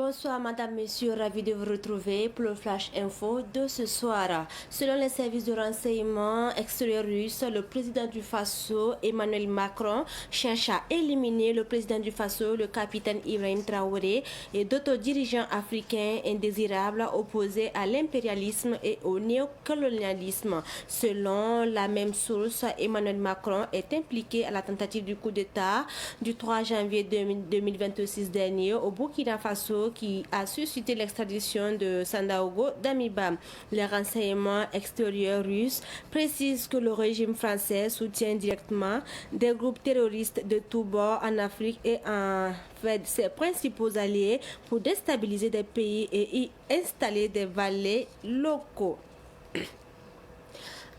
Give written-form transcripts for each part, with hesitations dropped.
Bonsoir Madame, Messieurs, ravi de vous retrouver pour le Flash Info de ce soir. Selon les services de renseignement extérieur russe, le président du Faso, Emmanuel Macron, cherche à éliminer le président du Faso, le capitaine Ibrahim Traoré, et d'autres dirigeants africains indésirables opposés à l'impérialisme et au néocolonialisme. Selon la même source, Emmanuel Macron est impliqué à la tentative du coup d'État du 3 janvier 2026 dernier au Burkina Faso, qui a suscité l'extradition de Sandaogo Damiba. Les renseignements extérieurs russes précisent que le régime français soutient directement des groupes terroristes de tous bords en Afrique et en fait ses principaux alliés pour déstabiliser des pays et y installer des valets locaux.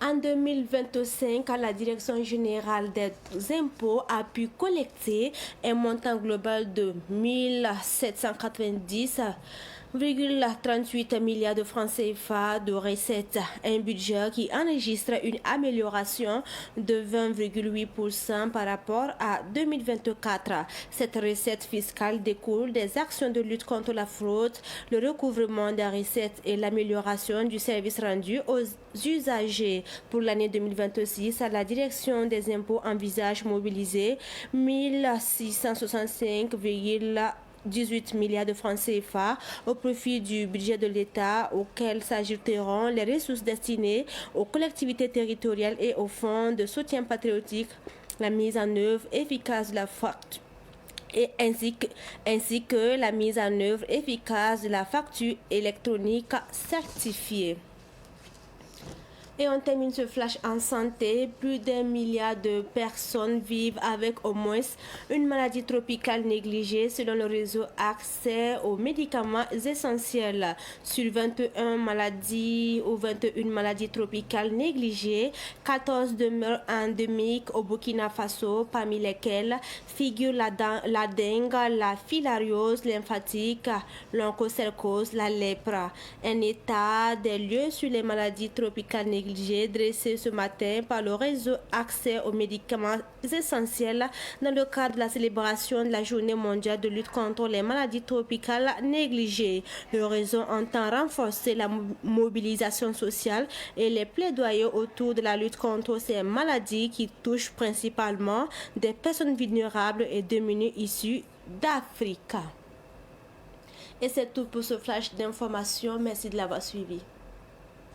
En 2025, la Direction générale des impôts a pu collecter un montant global de 1790,38 milliards de francs CFA de recettes, un budget qui enregistre une amélioration de 20,8% par rapport à 2024. Cette recette fiscale découle des actions de lutte contre la fraude, le recouvrement des recettes et l'amélioration du service rendu aux usagers. Pour l'année 2026, la Direction des impôts envisage mobiliser 1665,18 milliards de francs CFA au profit du budget de l'État, auquel s'ajouteront les ressources destinées aux collectivités territoriales et aux fonds de soutien patriotique, la mise en œuvre efficace de la facture ainsi que la mise en œuvre efficace de la facture électronique certifiée. Et on termine ce flash en santé. Plus d'1 milliard de personnes vivent avec au moins une maladie tropicale négligée selon le réseau Accès aux médicaments essentiels. Sur 21 maladies ou 21 maladies tropicales négligées, 14 demeurent endémiques au Burkina Faso, parmi lesquelles figurent la dengue, la filariose lymphatique, l'onchocercose, la lèpre. Un état des lieux sur les maladies tropicales négligées dressé ce matin par le réseau Accès aux médicaments essentiels dans le cadre de la célébration de la Journée mondiale de lutte contre les maladies tropicales négligées. Le réseau entend renforcer la mobilisation sociale et les plaidoyers autour de la lutte contre ces maladies qui touchent principalement des personnes vulnérables et démunies issues d'Afrique. Et c'est tout pour ce flash d'information. Merci de l'avoir suivi.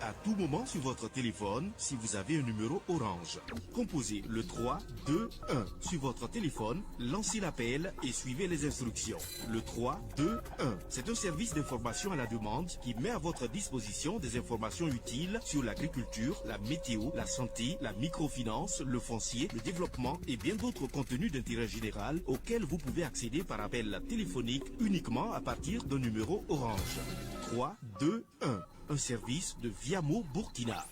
À tout moment sur votre téléphone, si vous avez un numéro orange, composez le 3 2 1 sur votre téléphone, lancez l'appel et suivez les instructions. Le 3 2 1, c'est un service d'information à la demande qui met à votre disposition des informations utiles sur l'agriculture, la météo, la santé, la microfinance, le foncier, le développement et bien d'autres contenus d'intérêt général auxquels vous pouvez accéder par appel téléphonique uniquement à partir d'un numéro orange. 3 2 1. Un service de Viamo Burkina.